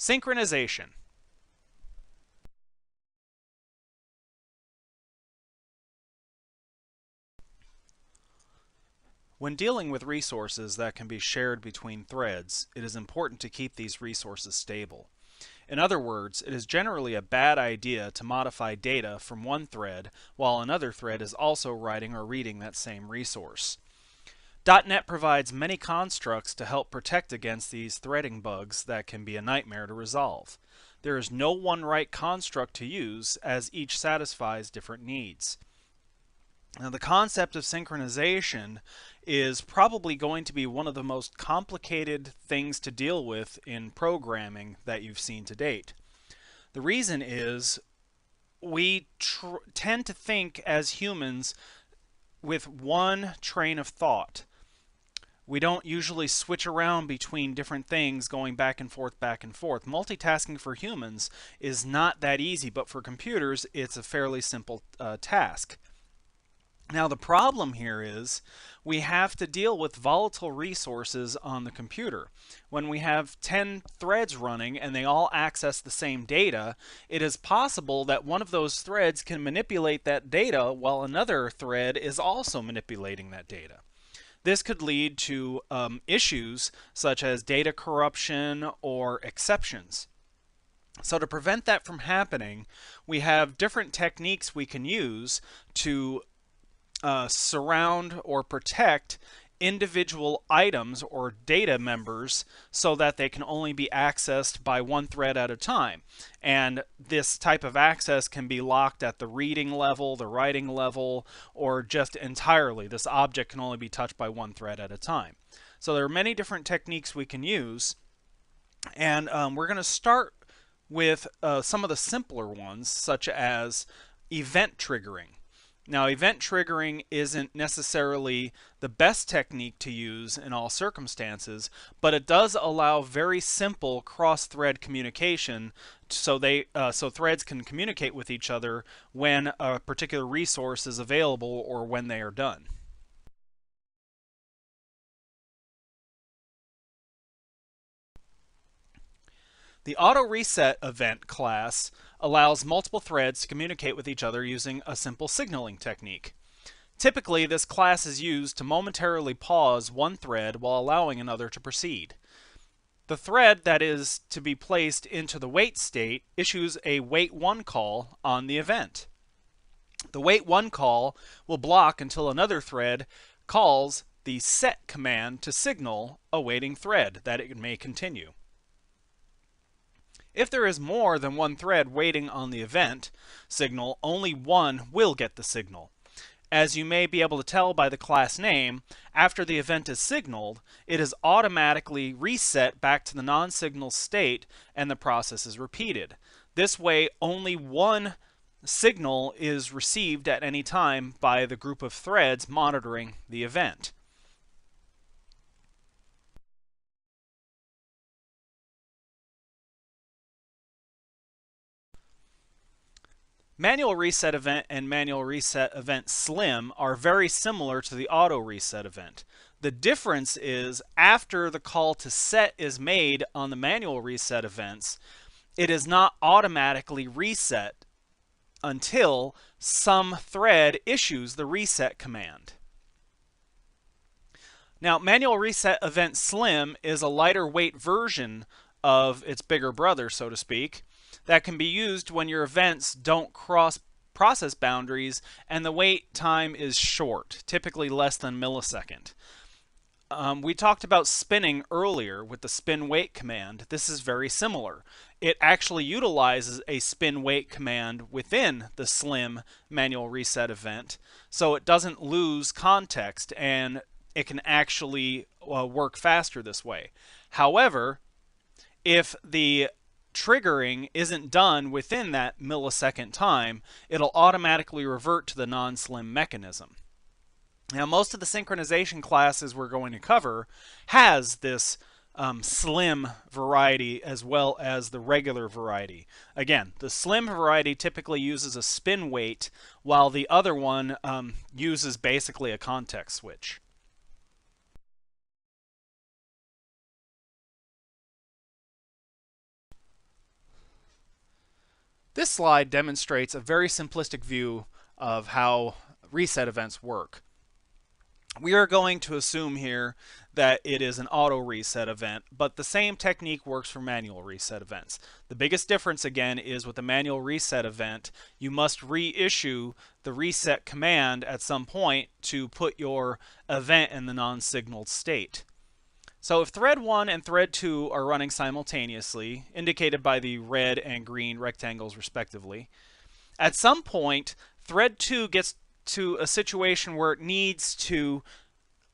Synchronization. When dealing with resources that can be shared between threads, it is important to keep these resources stable. In other words, it is generally a bad idea to modify data from one thread while another thread is also writing or reading that same resource. .NET provides many constructs to help protect against these threading bugs that can be a nightmare to resolve. There is no one right construct to use, as each satisfies different needs. Now, the concept of synchronization is probably going to be one of the most complicated things to deal with in programming that you've seen to date. The reason is we tend to think as humans with one train of thought. We don't usually switch around between different things going back and forth, back and forth. Multitasking for humans is not that easy, but for computers it's a fairly simple task. Now the problem here is we have to deal with volatile resources on the computer. When we have 10 threads running and they all access the same data, it is possible that one of those threads can manipulate that data while another thread is also manipulating that data. This could lead to issues such as data corruption or exceptions. So to prevent that from happening, we have different techniques we can use to surround or protect individual items or data members so that they can only be accessed by one thread at a time. And this type of access can be locked at the reading level, the writing level, or just entirely. This object can only be touched by one thread at a time. So there are many different techniques we can use, and we're going to start with some of the simpler ones, such as event triggering. Now, event triggering isn't necessarily the best technique to use in all circumstances, but it does allow very simple cross-thread communication so threads can communicate with each other when a particular resource is available or when they are done. The auto reset event class allows multiple threads to communicate with each other using a simple signaling technique. Typically, this class is used to momentarily pause one thread while allowing another to proceed. The thread that is to be placed into the wait state issues a wait1 call on the event. The wait1 call will block until another thread calls the set command to signal a waiting thread that it may continue. If there is more than one thread waiting on the event signal, only one will get the signal. As you may be able to tell by the class name, after the event is signaled, it is automatically reset back to the non-signal state and the process is repeated. This way, only one signal is received at any time by the group of threads monitoring the event. Manual reset event and manual reset event slim are very similar to the auto reset event. The difference is after the call to set is made on the manual reset events, it is not automatically reset until some thread issues the reset command. Now, manual reset event slim is a lighter weight version of its bigger brother, so to speak, that can be used when your events don't cross process boundaries and the wait time is short, typically less than a millisecond. We talked about spinning earlier with the spin wait command. This is very similar. It actually utilizes a spin wait command within the slim manual reset event, so it doesn't lose context and it can actually work faster this way. However, if the triggering isn't done within that millisecond time, it'll automatically revert to the non-slim mechanism. Now, most of the synchronization classes we're going to cover has this slim variety as well as the regular variety. Again, the slim variety typically uses a spin wait, while the other one uses basically a context switch. This slide demonstrates a very simplistic view of how reset events work. We are going to assume here that it is an auto reset event, but the same technique works for manual reset events. The biggest difference again is with the manual reset event, you must reissue the reset command at some point to put your event in the non-signaled state. So if thread 1 and thread 2 are running simultaneously, indicated by the red and green rectangles respectively, at some point thread 2 gets to a situation where it needs to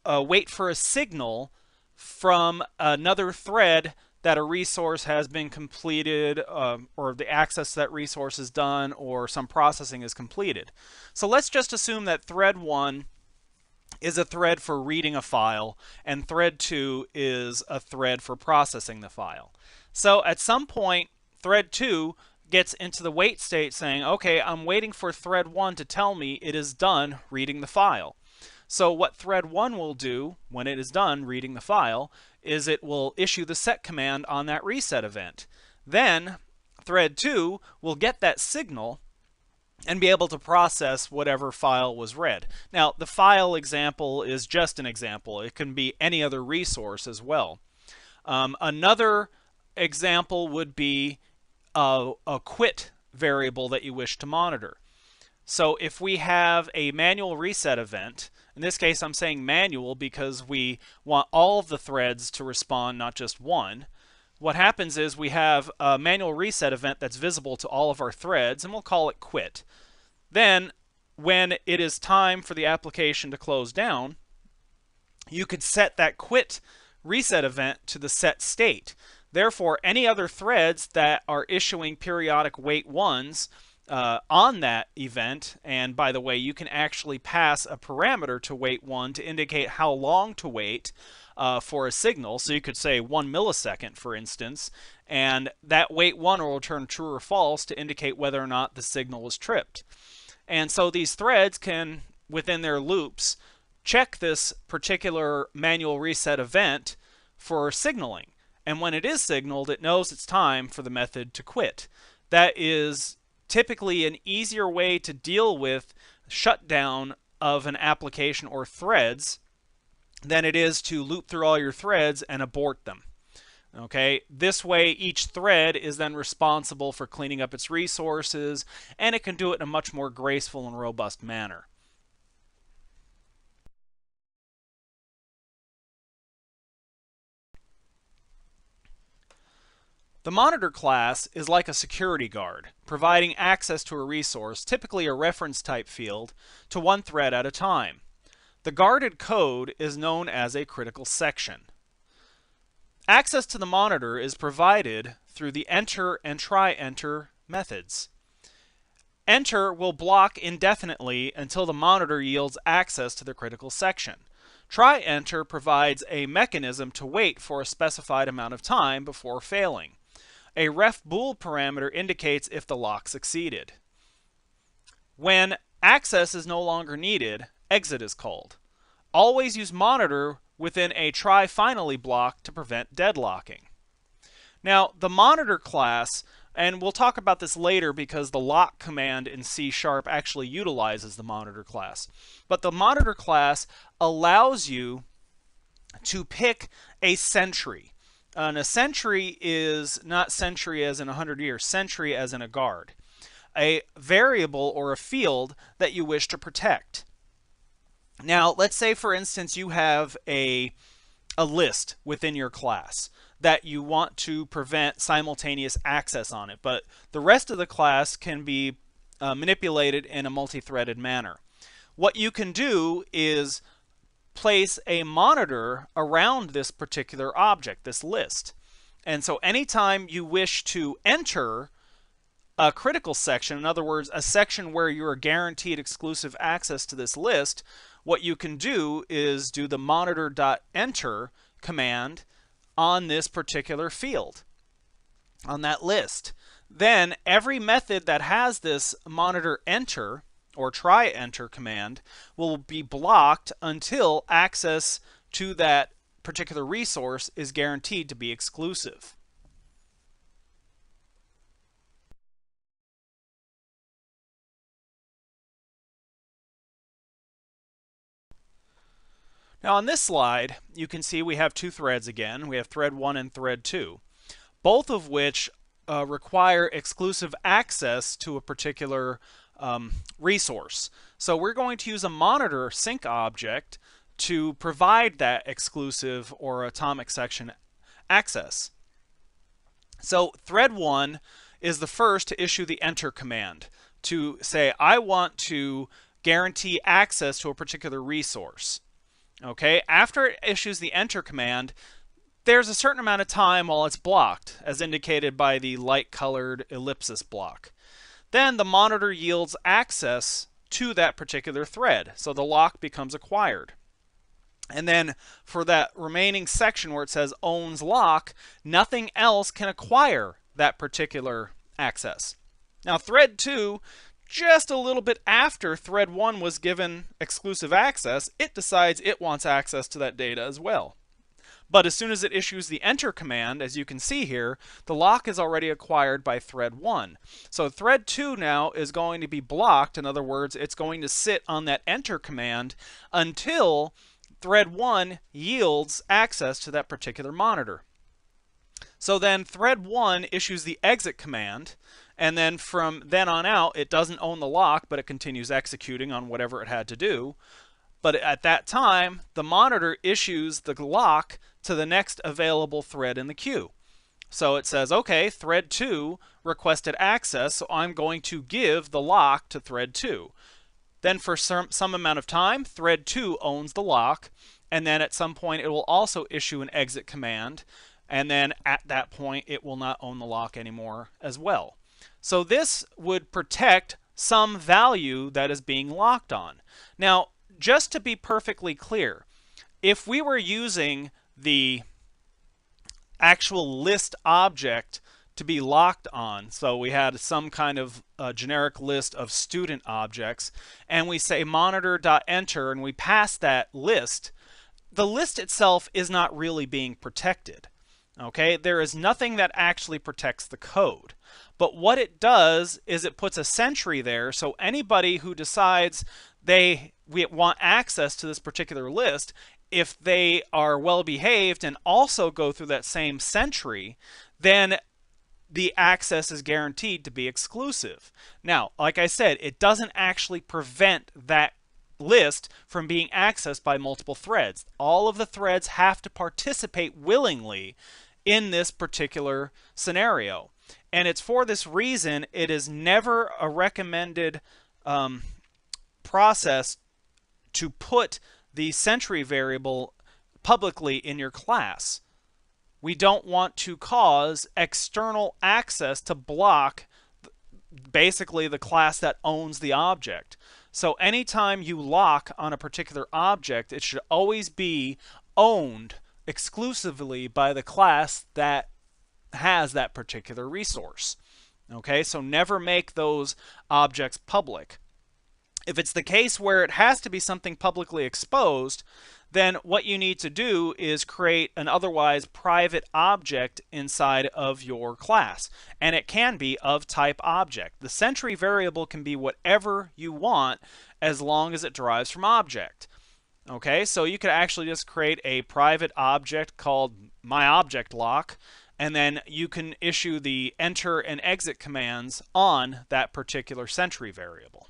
wait for a signal from another thread that a resource has been completed, or the access to that resource is done, or some processing is completed. So let's just assume that thread 1 is a thread for reading a file, and thread 2 is a thread for processing the file. So at some point, thread 2 gets into the wait state saying, okay, I'm waiting for thread 1 to tell me it is done reading the file. So what thread 1 will do when it is done reading the file is it will issue the set command on that reset event. Then thread 2 will get that signal and be able to process whatever file was read. Now, the file example is just an example. It can be any other resource as well. Another example would be a quit variable that you wish to monitor. So if we have a manual reset event, in this case I'm saying manual because we want all of the threads to respond, not just one. What happens is we have a manual reset event that's visible to all of our threads, and we'll call it quit. Then when it is time for the application to close down, you could set that quit reset event to the set state. Therefore, any other threads that are issuing periodic wait ones on that event, and by the way, you can actually pass a parameter to wait 1 to indicate how long to wait for a signal. So you could say 1 millisecond, for instance, and that wait 1 will return true or false to indicate whether or not the signal was tripped. And so these threads can, within their loops, check this particular manual reset event for signaling. And when it is signaled, it knows it's time for the method to quit. That is typically an easier way to deal with shutdown of an application or threads than it is to loop through all your threads and abort them. Okay, this way each thread is then responsible for cleaning up its resources, and it can do it in a much more graceful and robust manner. The monitor class is like a security guard, providing access to a resource, typically a reference type field, to one thread at a time. The guarded code is known as a critical section. Access to the monitor is provided through the enter and try enter methods. Enter will block indefinitely until the monitor yields access to the critical section. Try enter provides a mechanism to wait for a specified amount of time before failing. A ref bool parameter indicates if the lock succeeded. When access is no longer needed, exit is called. Always use monitor within a try finally block to prevent deadlocking. Now, the monitor class, and we'll talk about this later because the lock command in C# actually utilizes the monitor class. But the monitor class allows you to pick a sentry. And a sentry is not sentry as in 100 years, sentry as in a guard. A variable or a field that you wish to protect. Now, let's say, for instance, you have a list within your class that you want to prevent simultaneous access on it, but the rest of the class can be manipulated in a multi-threaded manner. What you can do is place a monitor around this particular object, this list. And so anytime you wish to enter a critical section, in other words, a section where you are guaranteed exclusive access to this list, what you can do is do the monitor.enter command on this particular field, on that list. Then every method that has this monitor enter or try enter command will be blocked until access to that particular resource is guaranteed to be exclusive. Now on this slide, you can see we have two threads again. We have thread 1 and thread 2, both of which require exclusive access to a particular resource. So we're going to use a monitor sync object to provide that exclusive or atomic section access. So thread 1 is the first to issue the enter command to say, I want to guarantee access to a particular resource. Okay, after it issues the enter command, there's a certain amount of time while it's blocked, as indicated by the light-colored ellipsis block. Then the monitor yields access to that particular thread, so the lock becomes acquired. And then for that remaining section where it says owns lock, nothing else can acquire that particular access. Now thread 2, just a little bit after thread 1 was given exclusive access, it decides it wants access to that data as well. But as soon as it issues the enter command, as you can see here, the lock is already acquired by thread 1. So thread 2 now is going to be blocked. In other words, it's going to sit on that enter command until thread 1 yields access to that particular monitor. So then thread 1 issues the exit command, and then from then on out, it doesn't own the lock, but it continues executing on whatever it had to do. But at that time, the monitor issues the lock to the next available thread in the queue. So it says, okay, thread 2 requested access, so I'm going to give the lock to thread 2. Then for some amount of time, thread 2 owns the lock, and then at some point it will also issue an exit command, and then at that point it will not own the lock anymore as well. So this would protect some value that is being locked on. Now, just to be perfectly clear, if we were using the actual list object to be locked on, so we had some kind of generic list of student objects, and we say monitor.enter and we pass that list, the list itself is not really being protected. Okay, there is nothing that actually protects the code. But what it does is it puts a sentry there, so anybody who decides we want access to this particular list, if they are well behaved and also go through that same sentry, then the access is guaranteed to be exclusive. Now, like I said, it doesn't actually prevent that list from being accessed by multiple threads. All of the threads have to participate willingly in this particular scenario. And it's for this reason it is never a recommended process to put the sentry variable publicly in your class. We don't want to cause external access to block basically the class that owns the object. So anytime you lock on a particular object, it should always be owned exclusively by the class that has that particular resource. Okay, so never make those objects public. If it's the case where it has to be something publicly exposed, then what you need to do is create an otherwise private object inside of your class. And it can be of type object. The sentry variable can be whatever you want as long as it derives from object. Okay, so you could actually just create a private object called myObjectLock, and then you can issue the enter and exit commands on that particular sentry variable.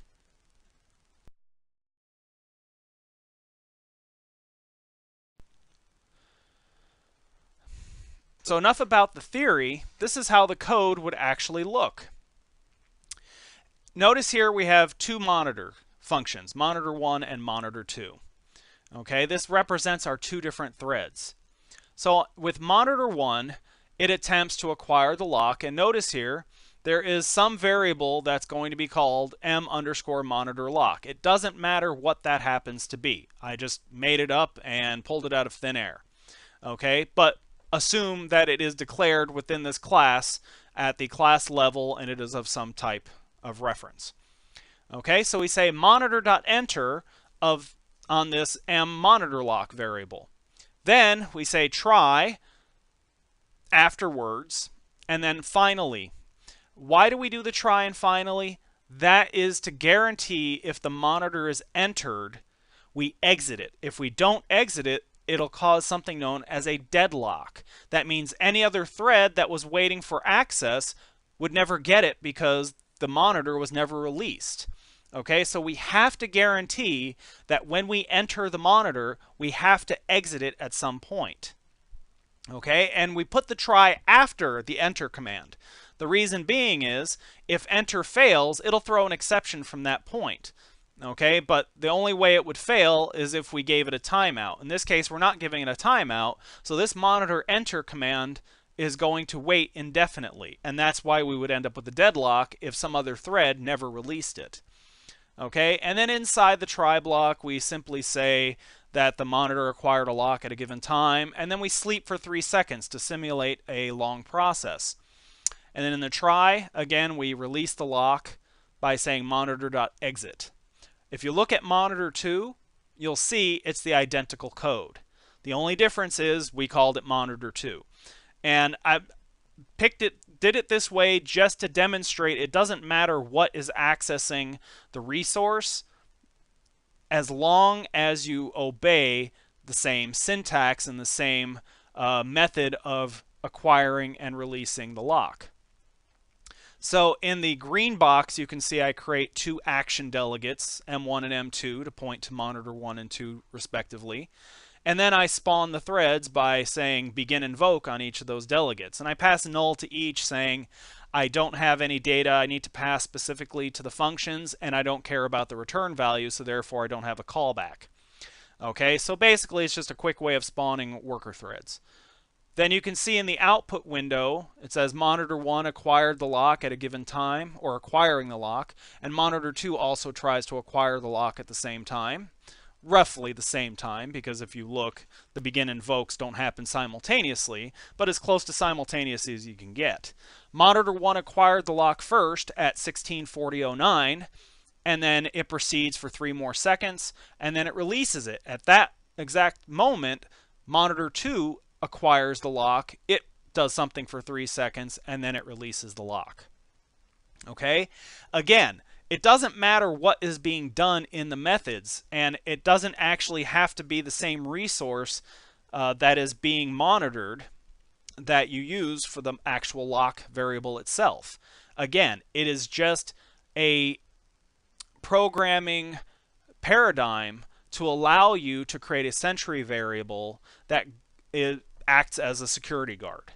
So enough about the theory. This is how the code would actually look. Notice here we have two monitor functions, monitor 1 and monitor 2. Okay, this represents our two different threads. So with monitor 1, it attempts to acquire the lock, and notice here there is some variable that's going to be called m_monitor_lock. It doesn't matter what that happens to be. I just made it up and pulled it out of thin air. Okay, but assume that it is declared within this class at the class level and it is of some type of reference. Okay, so we say monitor.enter on this m_monitor_lock variable. Then we say try afterwards, and then finally. Why do we do the try and finally? That is to guarantee if the monitor is entered, we exit it. If we don't exit it, it'll cause something known as a deadlock. That means any other thread that was waiting for access would never get it because the monitor was never released. Okay, so we have to guarantee that when we enter the monitor, we have to exit it at some point. Okay, and we put the try after the enter command. The reason being is if enter fails, it'll throw an exception from that point. Okay, but the only way it would fail is if we gave it a timeout. In this case, we're not giving it a timeout, so this monitor enter command is going to wait indefinitely, and that's why we would end up with a deadlock if some other thread never released it. Okay, and then inside the try block, we simply say that the monitor acquired a lock at a given time, and then we sleep for 3 seconds to simulate a long process. And then in the try, again, we release the lock by saying monitor.exit. If you look at monitor 2, you'll see it's the identical code. The only difference is we called it monitor 2. And I did it this way just to demonstrate it doesn't matter what is accessing the resource as long as you obey the same syntax and the same method of acquiring and releasing the lock. So in the green box, you can see I create 2 action delegates, M1 and M2, to point to monitor 1 and 2 respectively. And then I spawn the threads by saying begin invoke on each of those delegates. And I pass null to each saying I don't have any data I need to pass specifically to the functions, and I don't care about the return value, so therefore I don't have a callback. Okay, so basically it's just a quick way of spawning worker threads. Then you can see in the output window, it says monitor 1 acquired the lock at a given time, or acquiring the lock, and monitor 2 also tries to acquire the lock at the same time. Roughly the same time, because if you look, the begin invokes don't happen simultaneously, but as close to simultaneous as you can get. Monitor 1 acquired the lock first at 16:40:09, and then it proceeds for 3 more seconds, and then it releases it. At that exact moment, monitor 2 acquires the lock, it does something for 3 seconds, and then it releases the lock. Okay? Again, it doesn't matter what is being done in the methods, and it doesn't actually have to be the same resource that is being monitored that you use for the actual lock variable itself. Again, it is just a programming paradigm to allow you to create a sentry variable that acts as a security guard.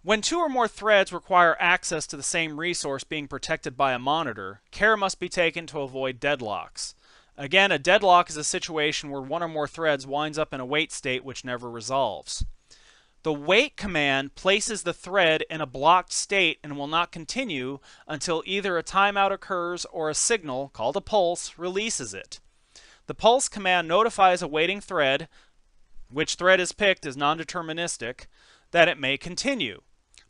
When 2 or more threads require access to the same resource being protected by a monitor, care must be taken to avoid deadlocks. Again, a deadlock is a situation where 1 or more threads winds up in a wait state which never resolves. The wait command places the thread in a blocked state and will not continue until either a timeout occurs or a signal, called a pulse, releases it. The pulse command notifies a waiting thread, which thread is picked is non-deterministic, that it may continue.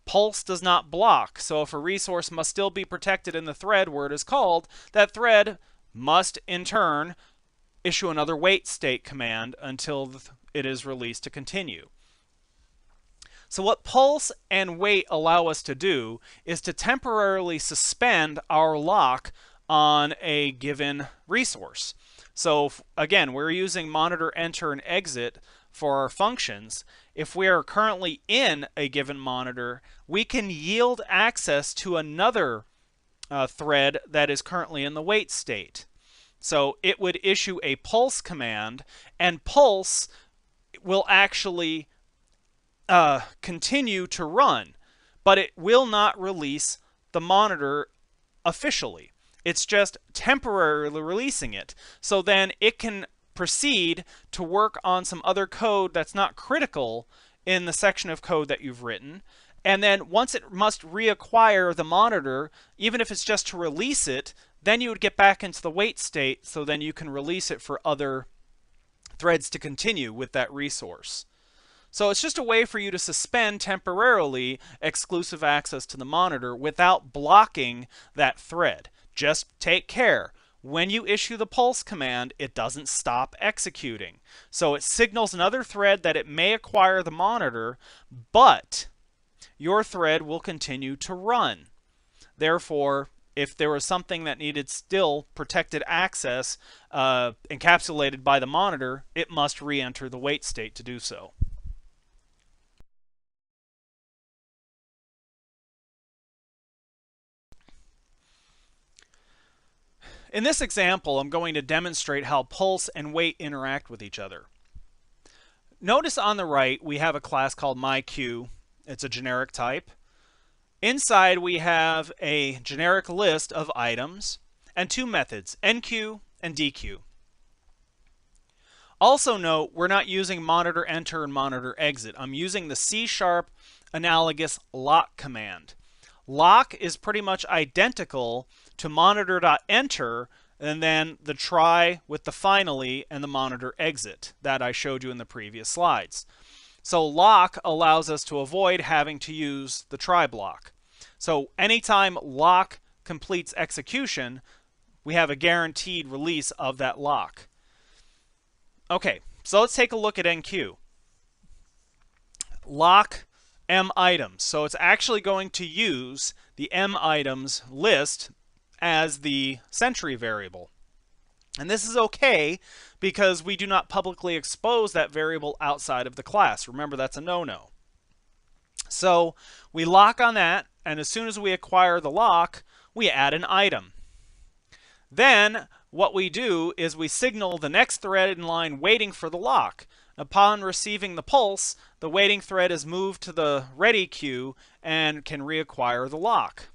Pulse does not block, so if a resource must still be protected in the thread where it is called, that thread must in turn issue another wait state command until it is released to continue. So what pulse and wait allow us to do is to temporarily suspend our lock on a given resource. So again, we're using monitor enter and exit for our functions. If we are currently in a given monitor, we can yield access to another thread that is currently in the wait state. So it would issue a pulse command, and pulse will actually continue to run, but it will not release the monitor officially. It's just temporarily releasing it. So then it can proceed to work on some other code that's not critical in the section of code that you've written. And then once it must reacquire the monitor, even if it's just to release it, then you would get back into the wait state, so then you can release it for other threads to continue with that resource. So it's just a way for you to suspend temporarily exclusive access to the monitor without blocking that thread. Just take care. when you issue the pulse command, it doesn't stop executing. So it signals another thread that it may acquire the monitor, but your thread will continue to run. Therefore, if there was something that needed still protected access encapsulated by the monitor, it must re-enter the wait state to do so. In this example, I'm going to demonstrate how pulse and wait interact with each other. Notice on the right we have a class called myQ. It's a generic type. Inside we have a generic list of items and two methods, enqueue and dequeue. Also note we're not using monitor enter and monitor exit. I'm using the C# analogous lock command. Lock is pretty much identical to monitor.enter and then the try with the finally and the monitor exit that I showed you in the previous slides. So lock allows us to avoid having to use the try block. So anytime lock completes execution, we have a guaranteed release of that lock. Okay, so let's take a look at enqueue. Lock M items. So it's actually going to use the M items list as the sentry variable. And this is okay because we do not publicly expose that variable outside of the class. Remember, that's a no-no. So we lock on that, and as soon as we acquire the lock, we add an item. Then what we do is we signal the next thread in line waiting for the lock. Upon receiving the pulse, the waiting thread is moved to the ready queue and can reacquire the lock.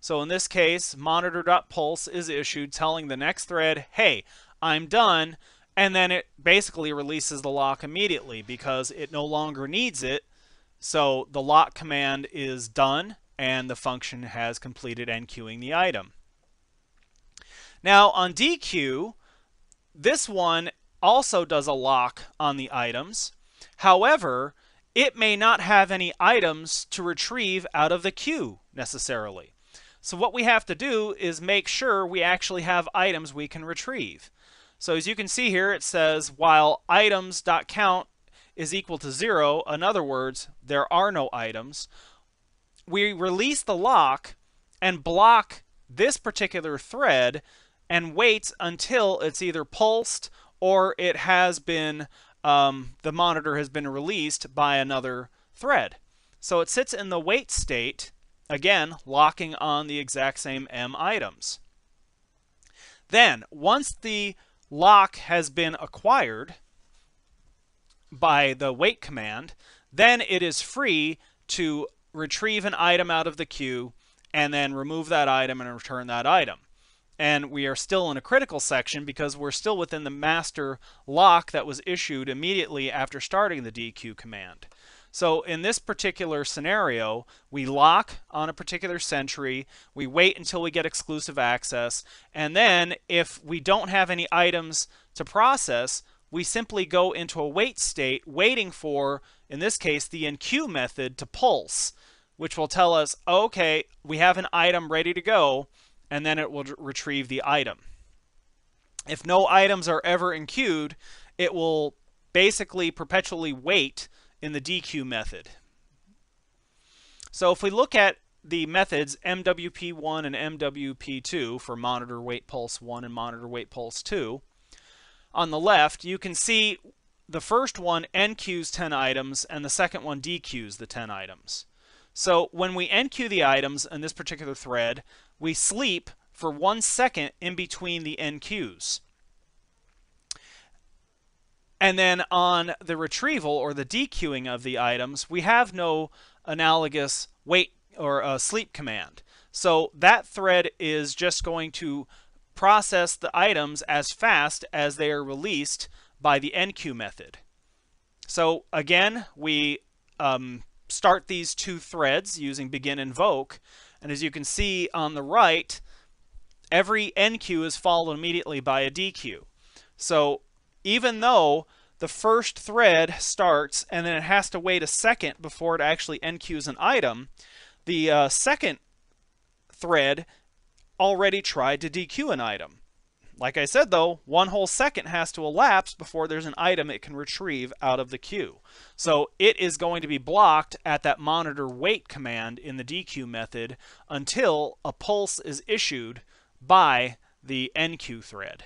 So in this case, monitor.pulse is issued telling the next thread, hey, I'm done, and then it basically releases the lock immediately because it no longer needs it. So the lock command is done and the function has completed enqueuing the item. Now on dequeue, this one also does a lock on the items. However, it may not have any items to retrieve out of the queue necessarily. So what we have to do is make sure we actually have items we can retrieve. So as you can see here, it says while items.count is equal to 0, in other words, there are no items, we release the lock and block this particular thread and wait until it's either pulsed or it has been, the monitor has been released by another thread. So it sits in the wait state, again, locking on the exact same M items. Then, once the lock has been acquired by the wait command, then it is free to retrieve an item out of the queue and then remove that item and return that item. And we are still in a critical section because we're still within the master lock that was issued immediately after starting the dequeue command. So in this particular scenario, we lock on a particular sentry, we wait until we get exclusive access, and then if we don't have any items to process, we simply go into a wait state waiting for, in this case, the enqueue method to pulse, which will tell us, okay, we have an item ready to go, and then it will retrieve the item. If no items are ever enqueued, it will basically perpetually wait in the dequeue method. So if we look at the methods MWP1 and MWP2 for monitor wait pulse 1 and monitor wait pulse 2, on the left you can see the first one enqueues 10 items and the second one dequeues the 10 items. So when we enqueue the items in this particular thread, we sleep for 1 second in between the enqueues. And then on the retrieval or the dequeuing of the items, we have no analogous wait or sleep command. So that thread is just going to process the items as fast as they are released by the enqueue method. So again, we start these two threads using begin invoke, and as you can see on the right, every enqueue is followed immediately by a dequeue. So even though the first thread starts and then it has to wait a second before it actually enqueues an item, the second thread already tried to dequeue an item. Like I said though, 1 whole second has to elapse before there's an item it can retrieve out of the queue. So it is going to be blocked at that monitor wait command in the dequeue method until a pulse is issued by the enqueue thread.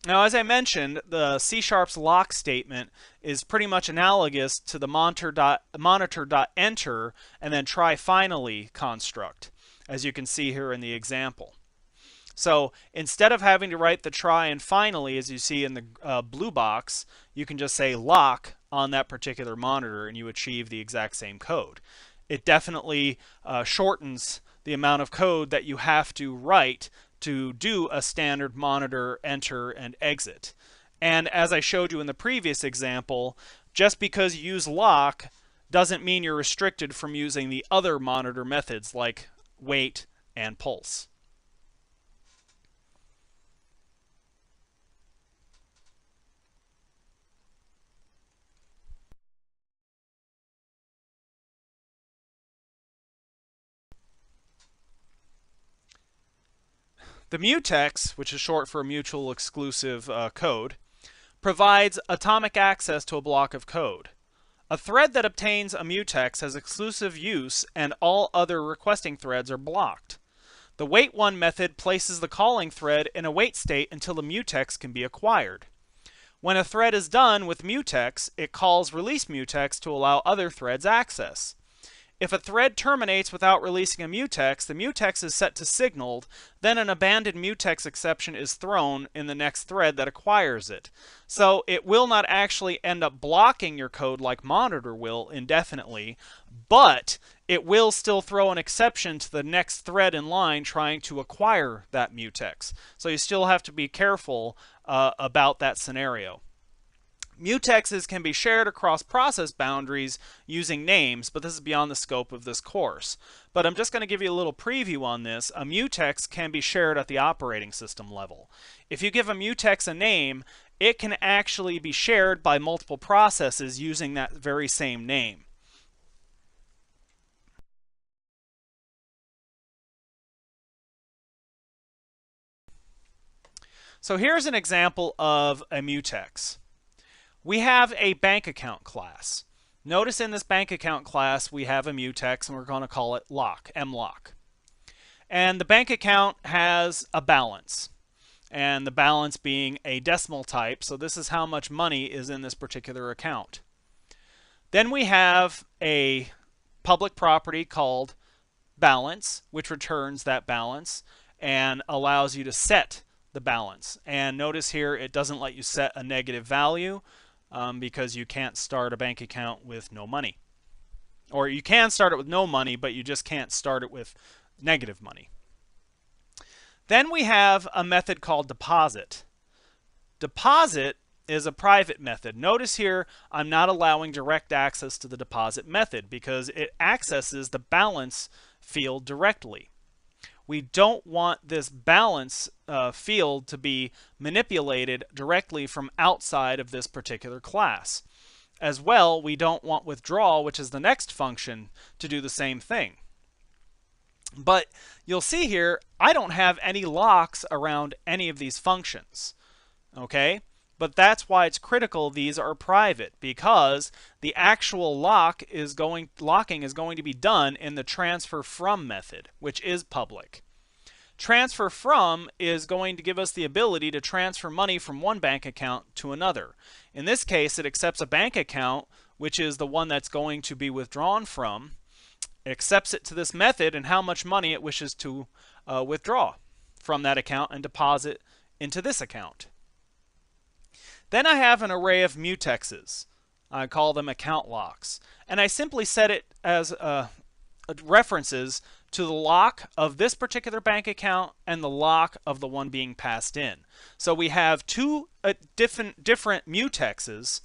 Now, as I mentioned, the C#'s lock statement is pretty much analogous to the monitor.enter and then try finally construct, as you can see here in the example. So instead of having to write the try and finally, as you see in the blue box, you can just say lock on that particular monitor and you achieve the exact same code. It definitely shortens the amount of code that you have to write to do a standard monitor enter and exit. And as I showed you in the previous example, just because you use lock doesn't mean you're restricted from using the other monitor methods like wait and pulse. The mutex, which is short for mutual exclusive code, provides atomic access to a block of code. A thread that obtains a mutex has exclusive use and all other requesting threads are blocked. The wait1 method places the calling thread in a wait state until the mutex can be acquired. When a thread is done with mutex, it calls release mutex to allow other threads access. If a thread terminates without releasing a mutex, the mutex is set to signaled, then an abandoned mutex exception is thrown in the next thread that acquires it. So it will not actually end up blocking your code like monitor will indefinitely, but it will still throw an exception to the next thread in line trying to acquire that mutex. So you still have to be careful about that scenario. Mutexes can be shared across process boundaries using names, but this is beyond the scope of this course. But I'm just going to give you a little preview on this. A mutex can be shared at the operating system level. If you give a mutex a name, it can actually be shared by multiple processes using that very same name. So here's an example of a mutex. We have a bank account class. Notice in this bank account class we have a mutex and we're going to call it lock, mlock. And the bank account has a balance, and the balance being a decimal type, so this is how much money is in this particular account. Then we have a public property called balance, which returns that balance and allows you to set the balance. And notice here it doesn't let you set a negative value because you can't start a bank account with no money. Or you can start it with no money, but you just can't start it with negative money. Then we have a method called deposit. Deposit is a private method. Notice here I'm not allowing direct access to the deposit method because it accesses the balance field directly. We don't want this balance field to be manipulated directly from outside of this particular class. As well, we don't want withdraw, which is the next function, to do the same thing. But you'll see here, I don't have any locks around any of these functions. Okay? But that's why it's critical these are private, because the actual locking is going to be done in the transfer from method, which is public. Transfer from is going to give us the ability to transfer money from one bank account to another. In this case, it accepts a bank account, which is the one that's going to be withdrawn from. It accepts it to this method and how much money it wishes to withdraw from that account and deposit into this account. Then I have an array of mutexes. I call them account locks. And I simply set it as references to the lock of this particular bank account and the lock of the one being passed in. So we have two different mutexes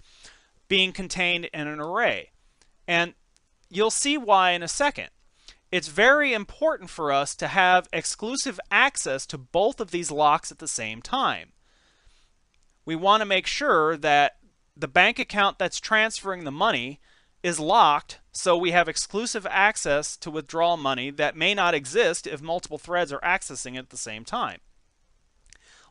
being contained in an array. And you'll see why in a second. It's very important for us to have exclusive access to both of these locks at the same time. We want to make sure that the bank account that's transferring the money is locked, so we have exclusive access to withdraw money that may not exist if multiple threads are accessing it at the same time.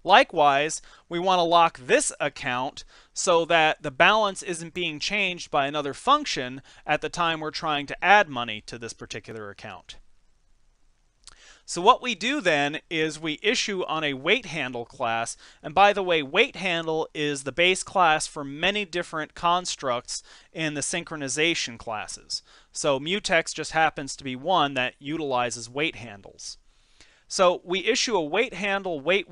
Likewise, we want to lock this account so that the balance isn't being changed by another function at the time we're trying to add money to this particular account. So what we do then is we issue on a wait handle class, and by the way, wait handle is the base class for many different constructs in the synchronization classes. So mutex just happens to be one that utilizes wait handles. So we issue a wait handle wait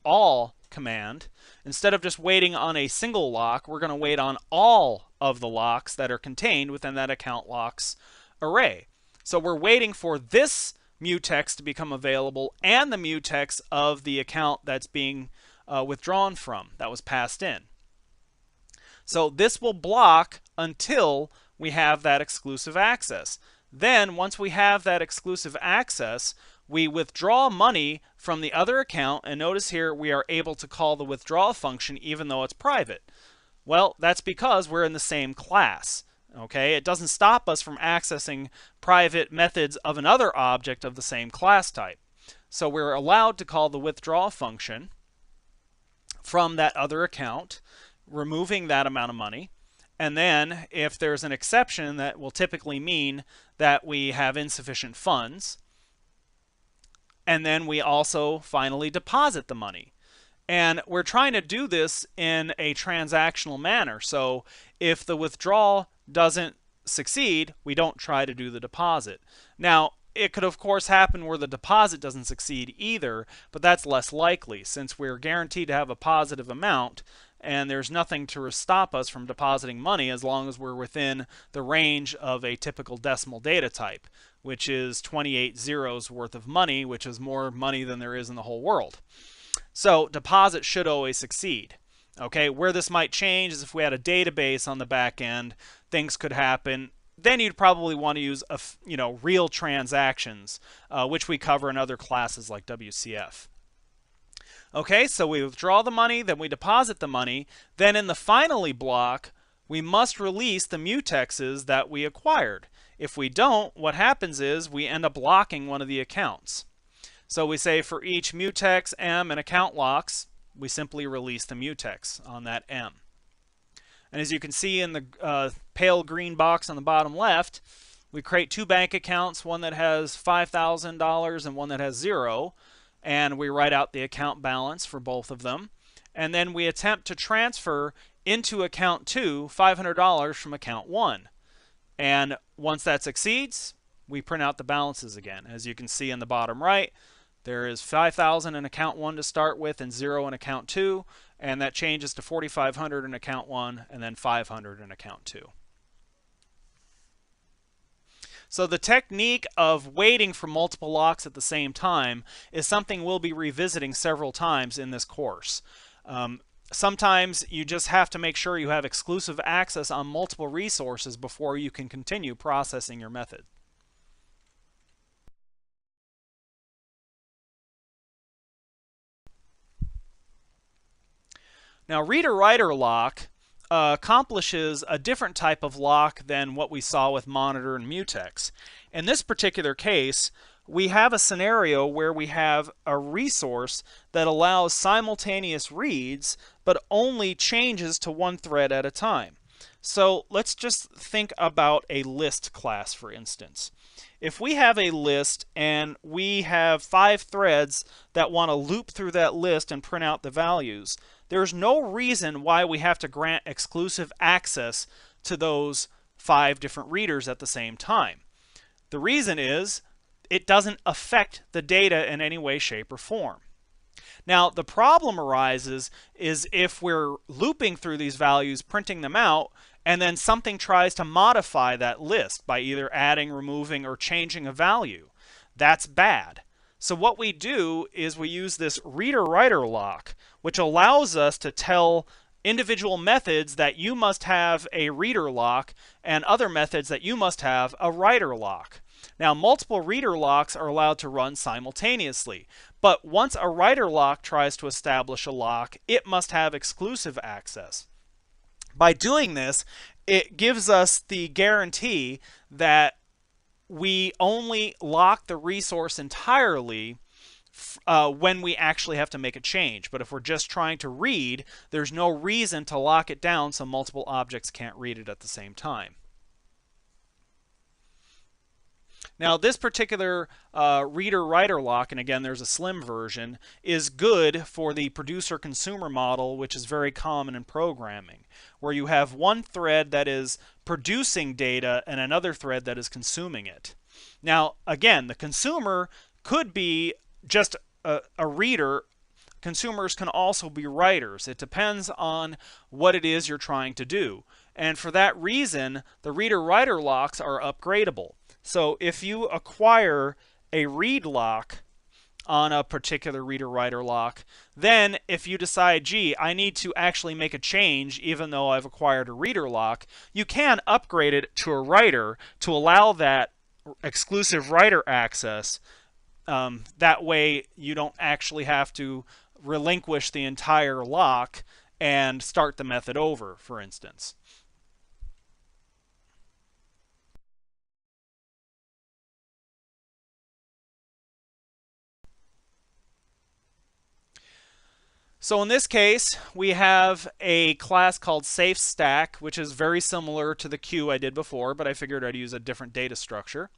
all command. Instead of just waiting on a single lock, we're going to wait on all of the locks that are contained within that account locks array. So we're waiting for this mutex to become available and the mutex of the account that's being withdrawn from, that was passed in. So this will block until we have that exclusive access. Then, once we have that exclusive access, we withdraw money from the other account, and notice here we are able to call the withdraw function even though it's private. Well, that's because we're in the same class. Okay, it doesn't stop us from accessing private methods of another object of the same class type. So we're allowed to call the withdraw function from that other account, removing that amount of money. And then if there's an exception, that will typically mean that we have insufficient funds. And then we also finally deposit the money. And we're trying to do this in a transactional manner. So if the withdrawal doesn't succeed, we don't try to do the deposit. Now, it could of course happen where the deposit doesn't succeed either, but that's less likely since we're guaranteed to have a positive amount, and there's nothing to stop us from depositing money as long as we're within the range of a typical decimal data type, which is 28 zeros worth of money, which is more money than there is in the whole world. So deposit should always succeed. Okay, where this might change is if we had a database on the back end, things could happen. Then you'd probably want to use real transactions, which we cover in other classes like WCF. Okay, so we withdraw the money, then we deposit the money. Then in the finally block, we must release the mutexes that we acquired. If we don't, what happens is we end up locking one of the accounts. So we say for each mutex, M, and account locks, we simply release the mutex on that M. And as you can see in the pale green box on the bottom left, we create two bank accounts, one that has $5,000 and one that has 0. And we write out the account balance for both of them. And then we attempt to transfer into account 2 $500 from account 1. And once that succeeds, we print out the balances again. As you can see in the bottom right, there is 5,000 in account 1 to start with and 0 in account 2, and that changes to 4,500 in account 1 and then 500 in account 2. So the technique of waiting for multiple locks at the same time is something we'll be revisiting several times in this course. Sometimes you just have to make sure you have exclusive access on multiple resources before you can continue processing your method. Now, reader-writer lock accomplishes a different type of lock than what we saw with monitor and mutex. In this particular case, we have a scenario where we have a resource that allows simultaneous reads, but only changes to one thread at a time. So let's just think about a list class, for instance. If we have a list and we have 5 threads that want to loop through that list and print out the values, there's no reason why we have to grant exclusive access to those 5 different readers at the same time. The reason is it doesn't affect the data in any way, shape, or form. Now, the problem arises is if we're looping through these values, printing them out, and then something tries to modify that list by either adding, removing, or changing a value. That's bad. So what we do is we use this reader-writer lock, which allows us to tell individual methods that you must have a reader lock and other methods that you must have a writer lock. Now, multiple reader locks are allowed to run simultaneously, but once a writer lock tries to establish a lock, it must have exclusive access. By doing this, it gives us the guarantee that we only lock the resource entirely when we actually have to make a change. But if we're just trying to read, there's no reason to lock it down so multiple objects can't read it at the same time. Now, this particular reader-writer lock, and again, there's a slim version, is good for the producer-consumer model, which is very common in programming, where you have one thread that is producing data and another thread that is consuming it. Now, again, the consumer could be just a reader. Consumers can also be writers. It depends on what it is you're trying to do. And for that reason, the reader-writer locks are upgradable. So if you acquire a read lock on a particular reader-writer lock, then if you decide, gee, I need to actually make a change even though I've acquired a reader lock, you can upgrade it to a writer to allow that exclusive writer access. That way you don't actually have to relinquish the entire lock and start the method over, for instance. So in this case, we have a class called SafeStack, which is very similar to the queue I did before, but I figured I'd use a different data structure.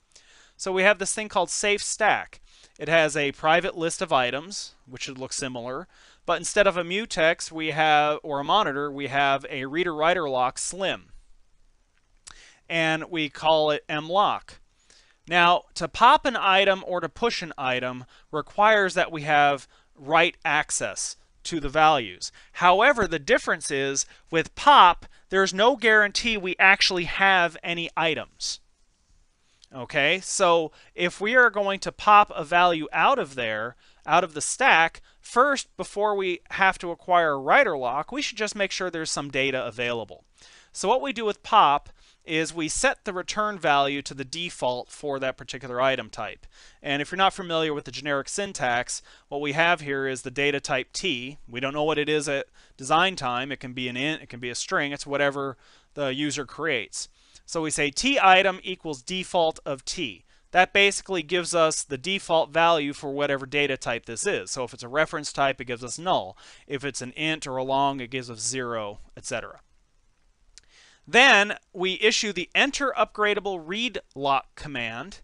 So we have this thing called SafeStack. It has a private list of items, which should look similar, but instead of a mutex or a monitor, we have a reader-writer lock slim, and we call it mlock. Now, to pop an item or to push an item requires that we have write access to the values. However, the difference is with pop, there's no guarantee we actually have any items. Okay, so if we are going to pop a value out of there, out of the stack, first, before we have to acquire a writer lock, we should just make sure there's some data available. So what we do with pop is we set the return value to the default for that particular item type. And if you're not familiar with the generic syntax, what we have here is the data type t. We don't know what it is at design time. It can be an int, it can be a string, it's whatever the user creates. So we say t item equals default of t. That basically gives us the default value for whatever data type this is. So if it's a reference type, it gives us null. If it's an int or a long, it gives us 0, etc. Then we issue the enter upgradable read lock command.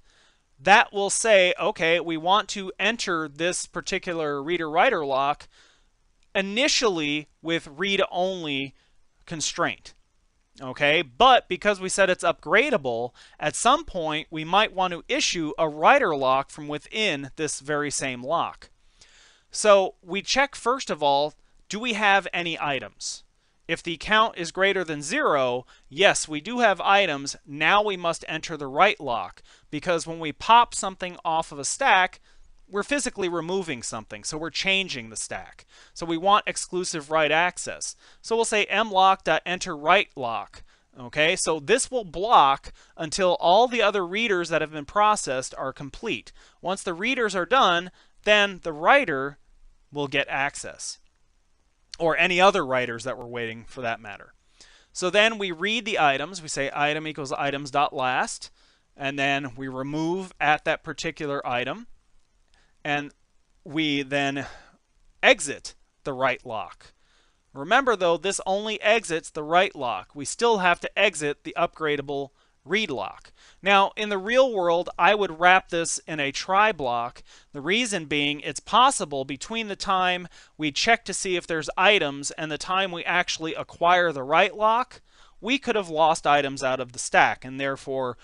That will say, okay, we want to enter this particular reader-writer lock initially with read-only constraint. Okay, but because we said it's upgradable, at some point we might want to issue a writer lock from within this very same lock. So we check first of all, do we have any items? If the count is greater than 0, yes, we do have items. Now we must enter the write lock, because when we pop something off of a stack, we're physically removing something, so we're changing the stack. So we want exclusive write access. So we'll say mlock.enter write lock. Okay, so this will block until all the other readers that have been processed are complete. Once the readers are done, then the writer will get access, or any other writers that we're waiting for that matter. So then we read the items. We say item equals items.last, and then we remove at that particular item, and we then exit the write lock. Remember though, this only exits the write lock. We still have to exit the upgradable read lock. Now, in the real world, I would wrap this in a try block. The reason being, it's possible between the time we check to see if there's items and the time we actually acquire the write lock, we could have lost items out of the stack, and therefore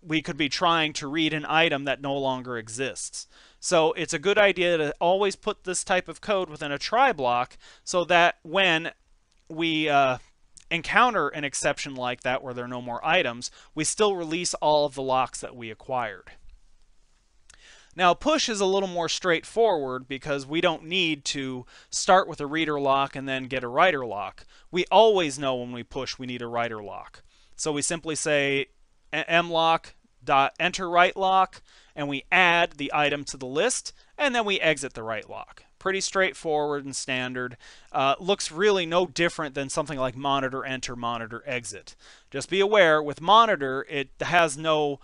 we could be trying to read an item that no longer exists. So it's a good idea to always put this type of code within a try block so that when we encounter an exception like that where there are no more items, we still release all of the locks that we acquired. Now push is a little more straightforward because we don't need to start with a reader lock and then get a writer lock. We always know when we push we need a writer lock. So we simply say mlock.enter write lock, and we add the item to the list, and then we exit the write lock. pretty straightforward and standard. Looks really no different than something like monitor enter, monitor exit. Just be aware, with monitor, it has no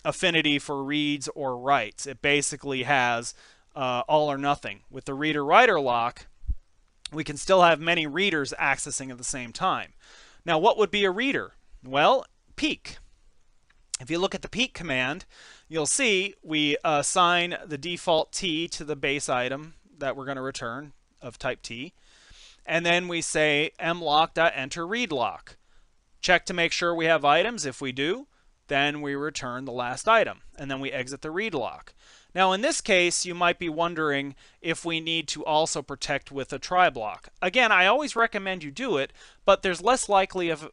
affinity for reads or writes. It basically has all or nothing. With the reader-writer lock, we can still have many readers accessing at the same time. Now, what would be a reader? Well, peek. If you look at the peek command, you'll see we assign the default T to the base item that we're going to return of type T. And then we say mlock.enter readlock. Check to make sure we have items. If we do, then we return the last item. And then we exit the readlock. Now, in this case, you might be wondering if we need to also protect with a try block. Again, I always recommend you do it, but there's less likely of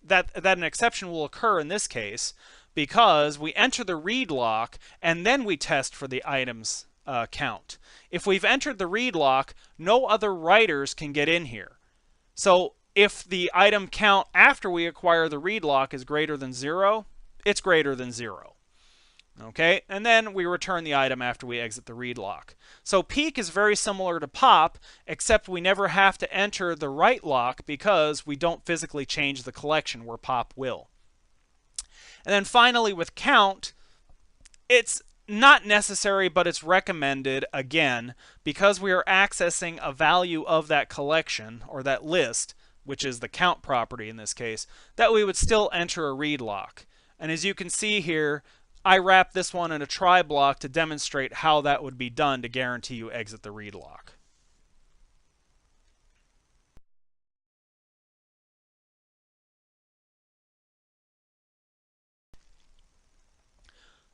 that an exception will occur in this case, because we enter the read lock and then we test for the items count. If we've entered the read lock, no other writers can get in here. So if the item count after we acquire the read lock is greater than 0, it's greater than 0. Okay, and then we return the item after we exit the read lock. So peek is very similar to pop, except we never have to enter the write lock because we don't physically change the collection where pop will. And then finally with count, it's not necessary, but it's recommended, again, because we are accessing a value of that collection or that list, which is the count property in this case, that we would still enter a read lock. And as you can see here, I wrap this one in a try block to demonstrate how that would be done to guarantee you exit the read lock.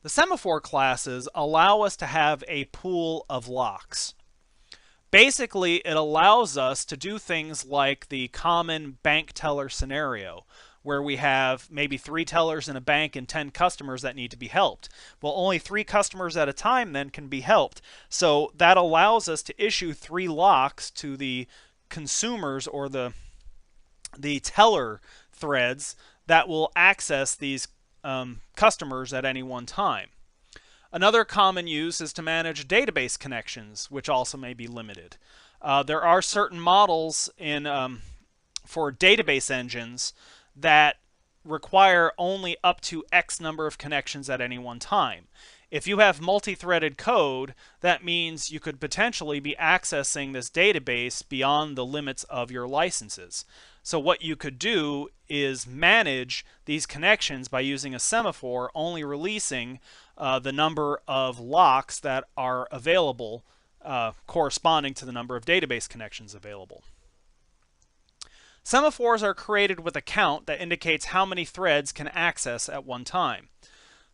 The semaphore classes allow us to have a pool of locks. Basically, it allows us to do things like the common bank teller scenario, where we have maybe 3 tellers in a bank and 10 customers that need to be helped. Well, only 3 customers at a time then can be helped. So that allows us to issue 3 locks to the consumers or the teller threads that will access these customers at any one time. Another common use is to manage database connections, which also may be limited. There are certain models for database engines that require only up to X number of connections at any one time. If you have multi-threaded code, that means you could potentially be accessing this database beyond the limits of your licenses. So what you could do is manage these connections by using a semaphore, only releasing the number of locks that are available corresponding to the number of database connections available. Semaphores are created with a count that indicates how many threads can access at one time.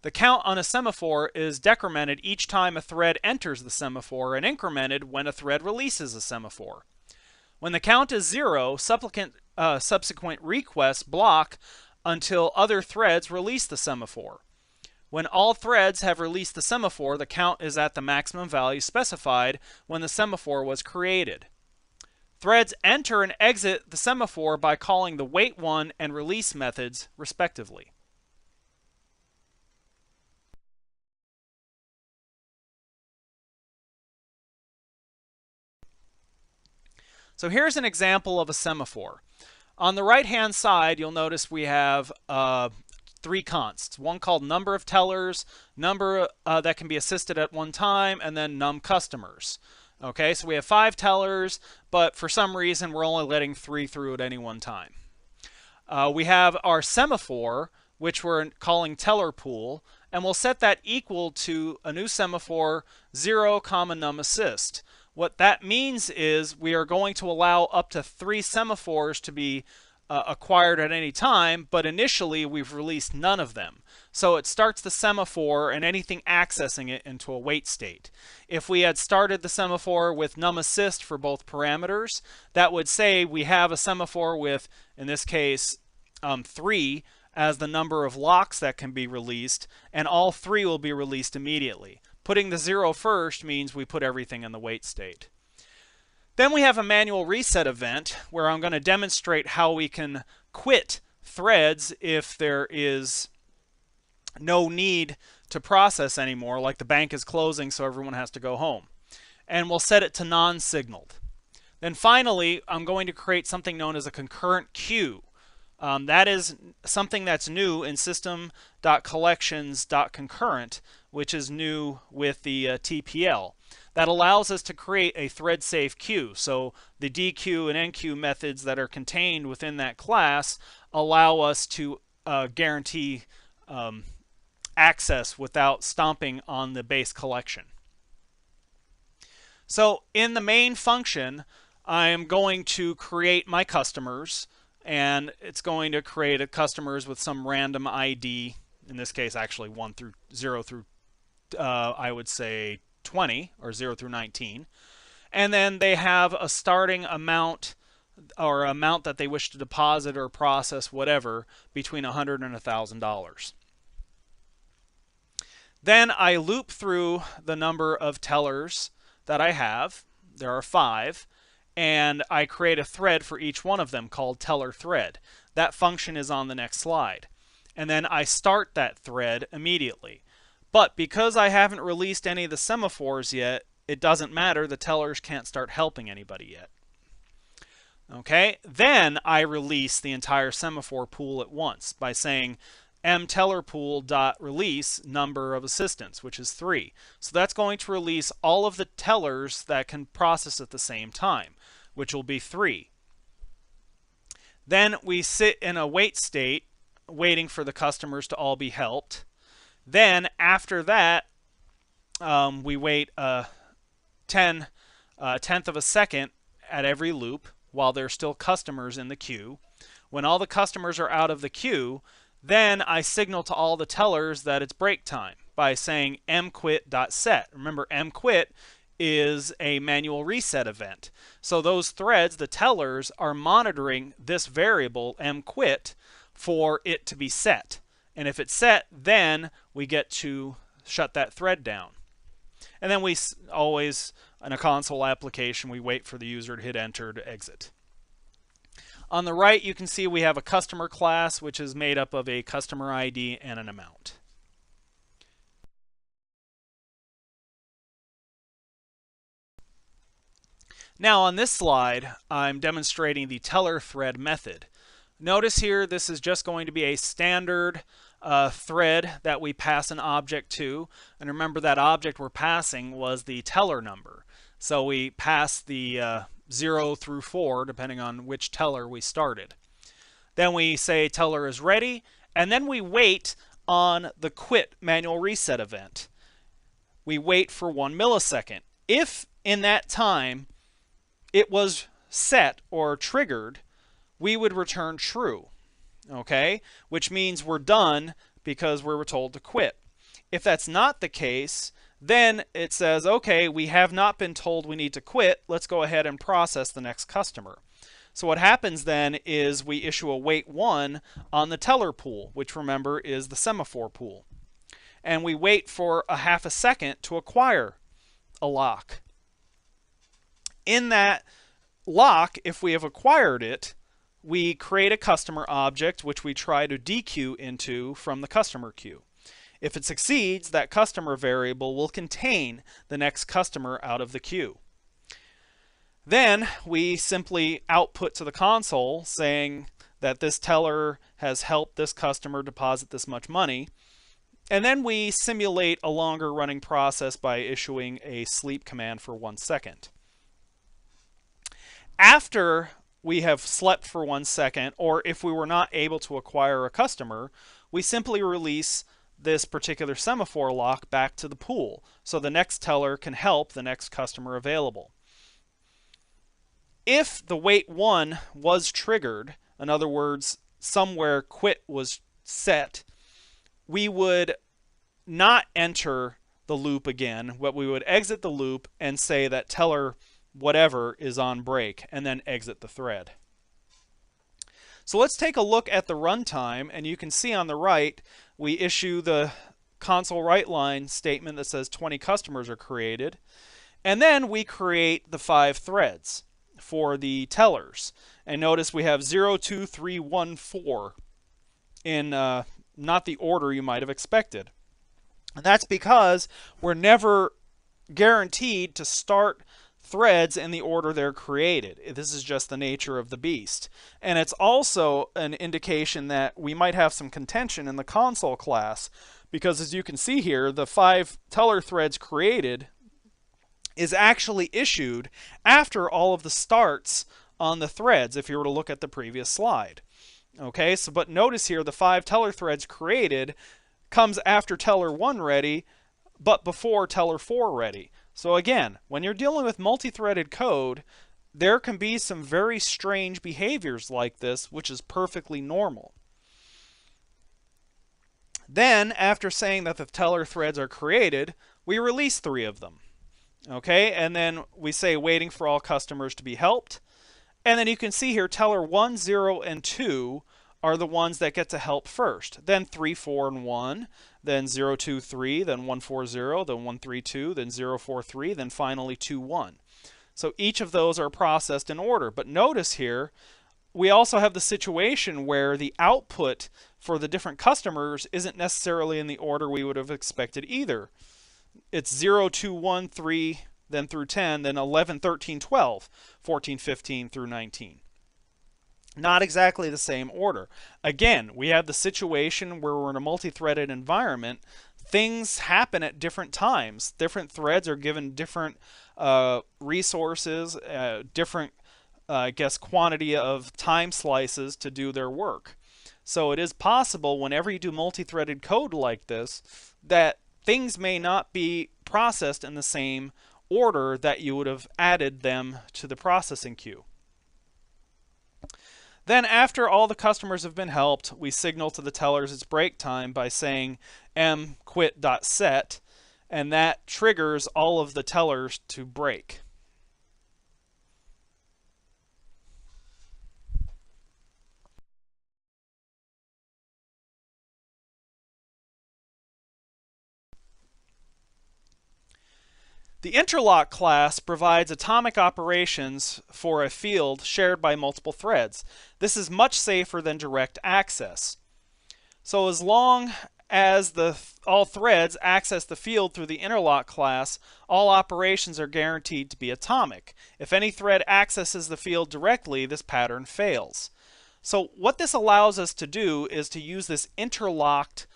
The count on a semaphore is decremented each time a thread enters the semaphore and incremented when a thread releases a semaphore. When the count is 0, subsequent requests block until other threads release the semaphore. When all threads have released the semaphore, the count is at the maximum value specified when the semaphore was created. Threads enter and exit the semaphore by calling the wait1 and release methods, respectively. So here's an example of a semaphore. On the right-hand side, you'll notice we have 3 consts. One called number of tellers, number that can be assisted at one time, and then num customers. Okay, so we have 5 tellers, but for some reason we're only letting 3 through at any one time. We have our semaphore, which we're calling teller pool, and we'll set that equal to a new semaphore 0, num assist. What that means is we are going to allow up to 3 semaphores to be acquired at any time, but initially we've released none of them. So it starts the semaphore and anything accessing it into a wait state. If we had started the semaphore with num assist for both parameters, that would say we have a semaphore with, in this case, 3 as the number of locks that can be released, and all 3 will be released immediately. Putting the 0 first means we put everything in the wait state. Then we have a manual reset event where I'm going to demonstrate how we can quit threads if there is no need to process anymore, like the bank is closing so everyone has to go home. and we'll set it to non-signaled. Then finally, I'm going to create something known as a concurrent queue. That is something that's new in system.collections.concurrent, which is new with the TPL. That allows us to create a thread-safe queue. So the DQ and NQ methods that are contained within that class allow us to guarantee access without stomping on the base collection. So in the main function, I'm going to create my customers, and it's going to create a customers with some random ID, in this case actually 0 through I would say 20, or 0 through 19. And then they have a starting amount, or amount that they wish to deposit or process, whatever, between $100 and $1,000. Then I loop through the number of tellers that I have. There are 5. And I create a thread for each one of them called teller thread. That function is on the next slide. And then I start that thread immediately. But because I haven't released any of the semaphores yet, it doesn't matter. The tellers can't start helping anybody yet. Okay, then I release the entire semaphore pool at once by saying mTellerPool.release number of assistants, which is 3. So that's going to release all of the tellers that can process at the same time, which will be 3. Then we sit in a wait state, waiting for the customers to all be helped. Then after that, we wait a tenth of a second at every loop while there's still customers in the queue. When all the customers are out of the queue, then I signal to all the tellers that it's break time by saying mquit.set. Remember, mquit is a manual reset event. So those threads, the tellers, are monitoring this variable mquit for it to be set. And if it's set, then we get to shut that thread down. And then we always, in a console application, we wait for the user to hit enter to exit. On the right, you can see we have a customer class, which is made up of a customer ID and an amount. Now on this slide, I'm demonstrating the teller thread method. Notice here, this is just going to be a standard thread that we pass an object to. And remember, that object we're passing was the teller number. So we pass the 0 through 4, depending on which teller we started. Then we say teller is ready, and then we wait on the quit manual reset event. We wait for 1 millisecond. If in that time it was set or triggered, we would return true, okay? Which means we're done because we were told to quit. If that's not the case, then it says, okay, we have not been told we need to quit. Let's go ahead and process the next customer. So what happens then is we issue a wait 1 on the teller pool, which remember is the semaphore pool. And we wait for a half a second to acquire a lock. In that lock, if we have acquired it, we create a customer object, which we try to dequeue into from the customer queue. If it succeeds, that customer variable will contain the next customer out of the queue. Then we simply output to the console saying that this teller has helped this customer deposit this much money. And then we simulate a longer running process by issuing a sleep command for 1 second. After we have slept for 1 second, or if we were not able to acquire a customer, we simply release this particular semaphore lock back to the pool, so the next teller can help the next customer available. If the wait 1 was triggered, in other words, somewhere quit was set, we would not enter the loop again, but we would exit the loop and say that teller whatever is on break, and then exit the thread. So let's take a look at the runtime, and you can see on the right, we issue the console write line statement that says 20 customers are created, and then we create the 5 threads for the tellers. And notice we have 0, 2, 3, 1, 4 in not the order you might have expected. And that's because we're never guaranteed to start threads in the order they're created. This is just the nature of the beast. And it's also an indication that we might have some contention in the console class, because as you can see here, the 5 teller threads created is actually issued after all of the starts on the threads, if you were to look at the previous slide. Okay, so but notice here the 5 teller threads created comes after teller 1 ready, but before teller 4 ready. So again, when you're dealing with multi-threaded code, there can be some very strange behaviors like this, which is perfectly normal. Then, after saying that the teller threads are created, we release 3 of them. Okay, and then we say waiting for all customers to be helped. And then you can see here teller 1, 0, and 2 are the ones that get to help first. Then 3, 4, and 1, then 0, 2, 3, then 1, 4, 0, then 1, 3, 2, then 0, 4, 3, then finally 2, 1. So each of those are processed in order. But notice here, we also have the situation where the output for the different customers isn't necessarily in the order we would have expected either. It's 0, 2, 1, 3, then through 10, then 11, 13, 12, 14, 15 through 19. Not exactly the same order. Again, we have the situation where we're in a multi-threaded environment. Things happen at different times. Different threads are given different resources, different, I guess, quantity of time slices to do their work. So it is possible whenever you do multi-threaded code like this that things may not be processed in the same order that you would have added them to the processing queue. Then after all the customers have been helped, we signal to the tellers it's break time by saying mquit.set, and that triggers all of the tellers to break. The interlock class provides atomic operations for a field shared by multiple threads. This is much safer than direct access. So as long as all threads access the field through the interlock class, all operations are guaranteed to be atomic. If any thread accesses the field directly, this pattern fails. So what this allows us to do is to use this interlocked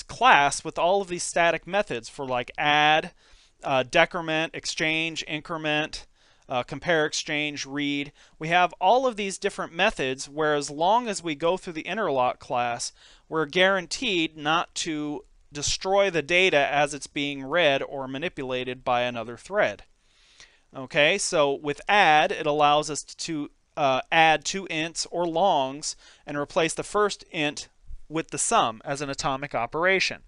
class with all of these static methods for like add, decrement, exchange, increment, compare, exchange, read. We have all of these different methods where as long as we go through the interlock class, we're guaranteed not to destroy the data as it's being read or manipulated by another thread. Okay, so with add, it allows us to add 2 ints or longs and replace the first int with the sum as an atomic operation.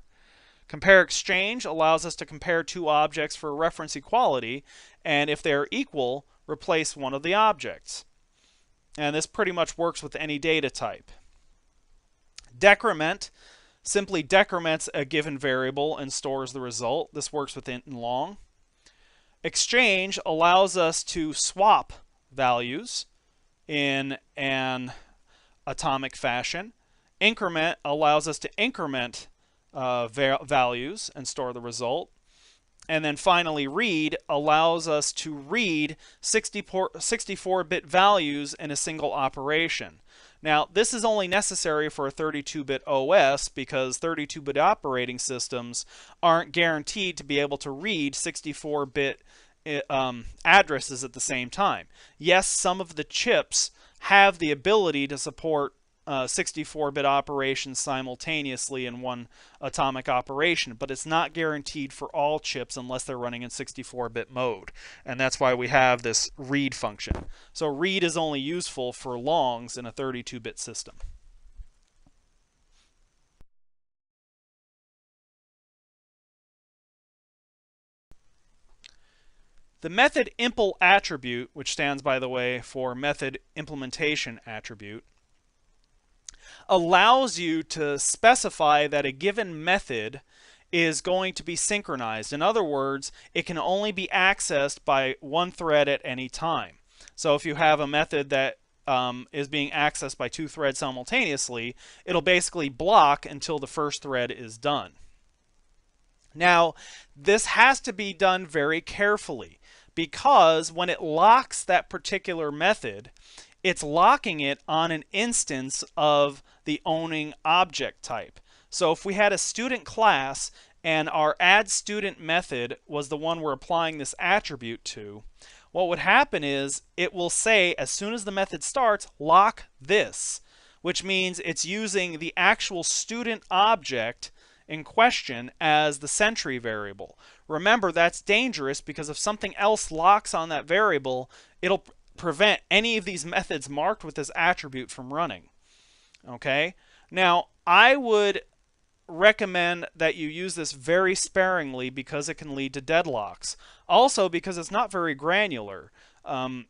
Compare exchange allows us to compare 2 objects for reference equality, and if they are equal, replace one of the objects. And this pretty much works with any data type. Decrement simply decrements a given variable and stores the result. This works with int and long. Exchange allows us to swap values in an atomic fashion. Increment allows us to increment values and store the result. And then finally, read allows us to read 64-bit values in a single operation. Now, this is only necessary for a 32-bit OS because 32-bit operating systems aren't guaranteed to be able to read 64-bit addresses at the same time. Yes, some of the chips have the ability to support 64-bit operations simultaneously in one atomic operation, but it's not guaranteed for all chips unless they're running in 64-bit mode, and that's why we have this read function. So read is only useful for longs in a 32-bit system. The method impl attribute, which stands, by the way, for method implementation attribute, allows you to specify that a given method is going to be synchronized. In other words, it can only be accessed by one thread at any time. So if you have a method that is being accessed by 2 threads simultaneously, it'll basically block until the first thread is done. Now, this has to be done very carefully because when it locks that particular method, it's locking it on an instance of the owning object type. So if we had a student class and our add student method was the one we're applying this attribute to, what would happen is it will say as soon as the method starts, lock this, which means it's using the actual student object in question as the sentry variable. Remember, that's dangerous because if something else locks on that variable, it'll prevent any of these methods marked with this attribute from running. Okay? Now, I would recommend that you use this very sparingly because it can lead to deadlocks. Also, because it's not very granular.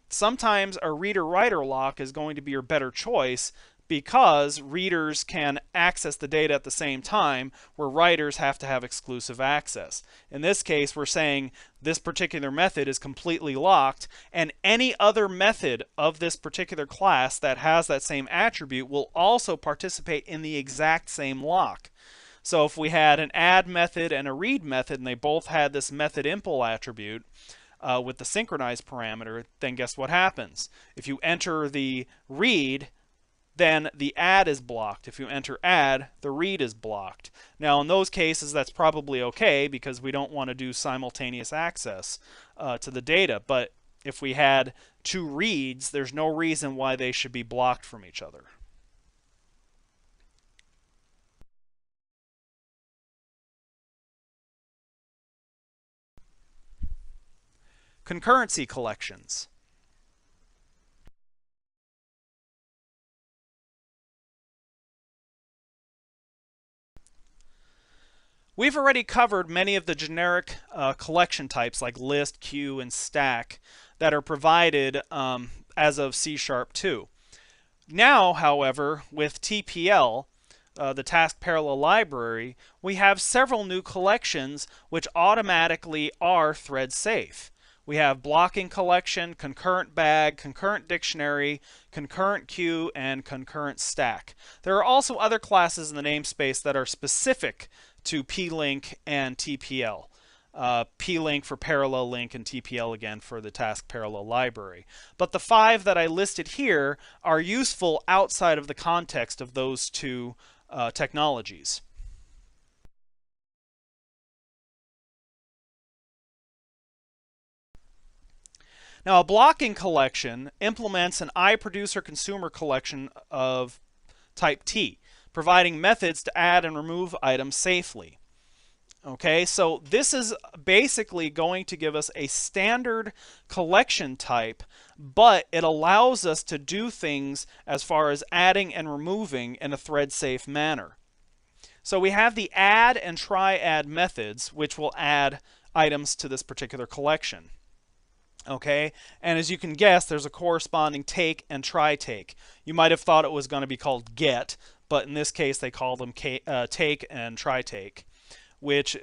Sometimes a reader-writer lock is going to be your better choice because readers can access the data at the same time, where writers have to have exclusive access. In this case, we're saying this particular method is completely locked, and any other method of this particular class that has that same attribute will also participate in the exact same lock. So if we had an add method and a read method, and they both had this method impl attribute with the synchronize parameter, then guess what happens? If you enter the read, then the add is blocked. If you enter add, the read is blocked. Now in those cases, that's probably okay because we don't want to do simultaneous access to the data. But if we had two reads, there's no reason why they should be blocked from each other. Concurrency collections. We've already covered many of the generic collection types like list, queue, and stack that are provided as of C# 2. Now, however, with TPL, the Task Parallel Library, we have several new collections which automatically are thread safe. We have blocking collection, concurrent bag, concurrent dictionary, concurrent queue, and concurrent stack. There are also other classes in the namespace that are specific to plink and TPL. plink for parallel link and TPL again for the task parallel library. But the 5 that I listed here are useful outside of the context of those two technologies. Now, a blocking collection implements an iProducer consumer collection of type T, providing methods to add and remove items safely. Okay, so this is basically going to give us a standard collection type, but it allows us to do things as far as adding and removing in a thread-safe manner. So we have the add and try-add methods, which will add items to this particular collection. Okay, and as you can guess, there's a corresponding take and try take. You might have thought it was going to be called get, but in this case they call them take and try take, which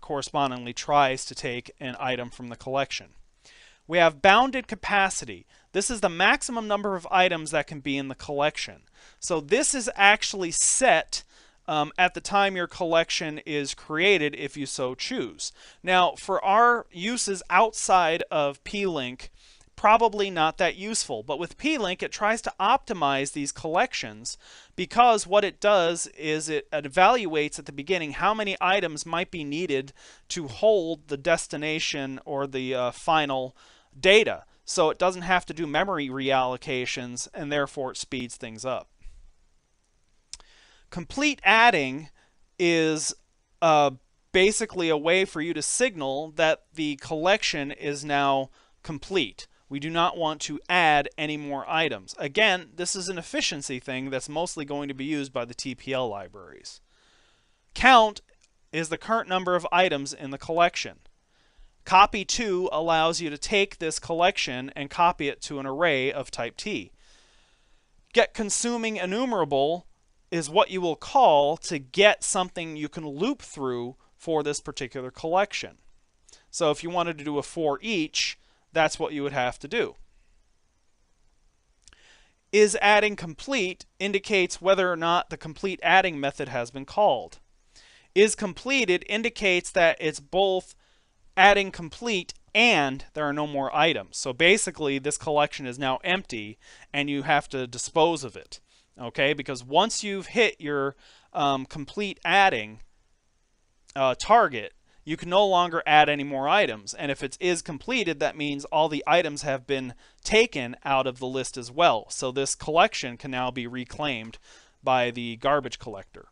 correspondingly tries to take an item from the collection. We have bounded capacity. This is the maximum number of items that can be in the collection. So this is actually set at the time your collection is created, if you so choose. Now, for our uses outside of plink, probably not that useful. But with plink, it tries to optimize these collections because what it does is it evaluates at the beginning how many items might be needed to hold the destination or the final data. So it doesn't have to do memory reallocations, and therefore it speeds things up. Complete adding is basically a way for you to signal that the collection is now complete. We do not want to add any more items. Again, this is an efficiency thing that's mostly going to be used by the TPL libraries. Count is the current number of items in the collection. Copy to allows you to take this collection and copy it to an array of type T. Get consuming enumerable is what you will call to get something you can loop through for this particular collection. So if you wanted to do a for each, that's what you would have to do. Is adding complete indicates whether or not the complete adding method has been called. Is completed indicates that it's both adding complete and there are no more items. So basically this collection is now empty and you have to dispose of it. Okay, because once you've hit your complete adding target, you can no longer add any more items. And if it is completed, that means all the items have been taken out of the list as well. So this collection can now be reclaimed by the garbage collector.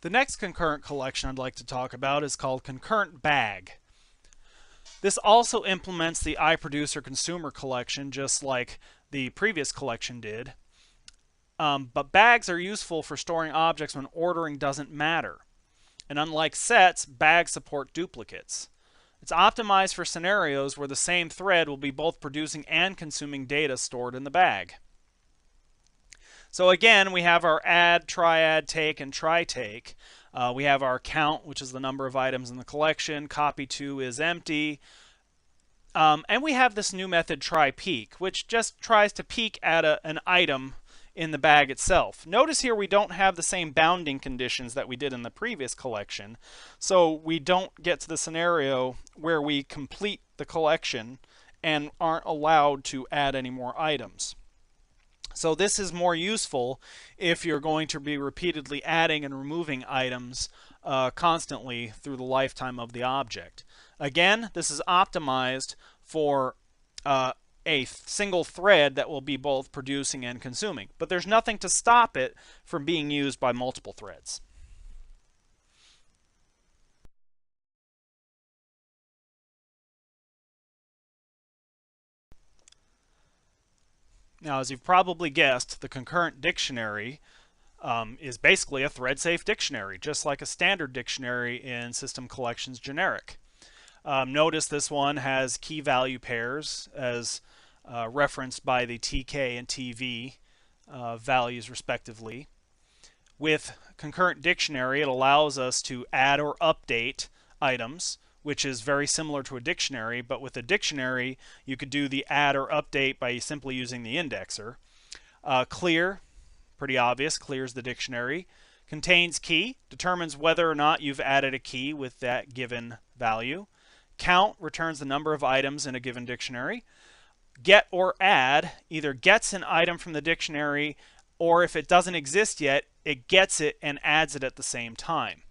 The next concurrent collection I'd like to talk about is called concurrent bag. This also implements the iProducer consumer collection just like the previous collection did. But bags are useful for storing objects when ordering doesn't matter. And unlike sets, bags support duplicates. It's optimized for scenarios where the same thread will be both producing and consuming data stored in the bag. So again, we have our add, triad, take, and try-take. We have our count, which is the number of items in the collection. Copy to is empty. And we have this new method try-peek, which just tries to peek at an item in the bag itself. Notice here we don't have the same bounding conditions that we did in the previous collection. So we don't get to the scenario where we complete the collection and aren't allowed to add any more items. So this is more useful if you're going to be repeatedly adding and removing items constantly through the lifetime of the object. Again, this is optimized for a single thread that will be both producing and consuming, but there's nothing to stop it from being used by multiple threads. Now, as you've probably guessed, the concurrent dictionary is basically a thread-safe dictionary, just like a standard dictionary in System Collections Generic. Notice this one has key value pairs as referenced by the TK and TV values respectively. With concurrent dictionary, it allows us to add or update items, which is very similar to a dictionary, but with a dictionary, you could do the add or update by simply using the indexer. Clear, pretty obvious, clears the dictionary. Contains key, determines whether or not you've added a key with that given value. Count returns the number of items in a given dictionary. Get or add either gets an item from the dictionary, or if it doesn't exist yet, it gets it and adds it at the same time.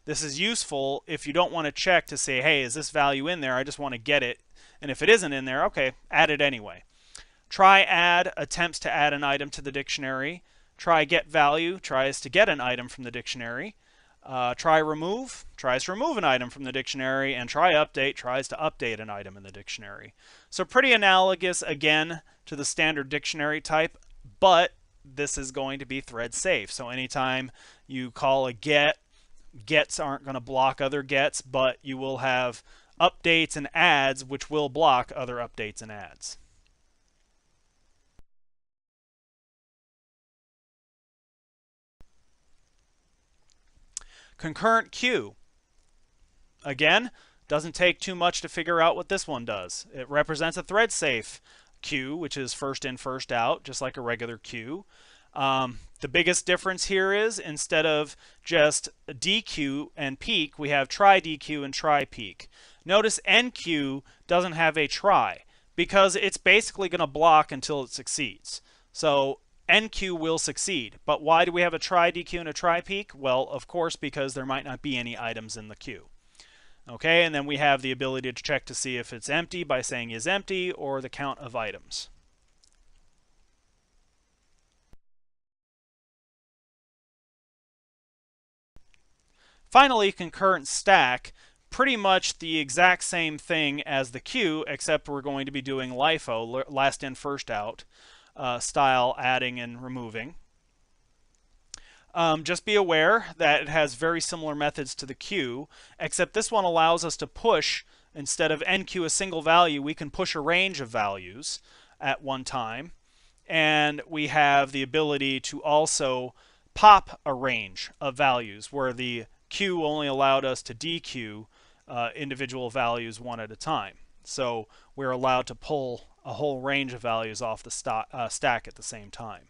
This is useful if you don't want to check to say, hey, is this value in there? I just want to get it. And if it isn't in there, okay, add it anyway. Try add attempts to add an item to the dictionary. Try get value tries to get an item from the dictionary. Try remove tries to remove an item from the dictionary. And try update tries to update an item in the dictionary. So pretty analogous, again, to the standard dictionary type, but this is going to be thread safe. So anytime you call a get, gets aren't going to block other gets, but you will have updates and adds which will block other updates and adds. Concurrent queue. Again, doesn't take too much to figure out what this one does. It represents a thread safe queue, which is first in, first out, just like a regular queue. The biggest difference here is instead of just DQ and peak, we have try DQ and try peak. Notice NQ doesn't have a try because it's basically going to block until it succeeds. So NQ will succeed. But why do we have a try DQ and a try peak? Well, of course, because there might not be any items in the queue. Okay, and then we have the ability to check to see if it's empty by saying is empty or the count of items. Finally, concurrent stack, pretty much the exact same thing as the queue, except we're going to be doing LIFO, last in, first out, style adding and removing. Just be aware that it has very similar methods to the queue, except this one allows us to push, instead of NQ a single value, we can push a range of values at one time. And we have the ability to also pop a range of values, where the queue only allowed us to DQ individual values one at a time. So we're allowed to pull a whole range of values off the stack at the same time.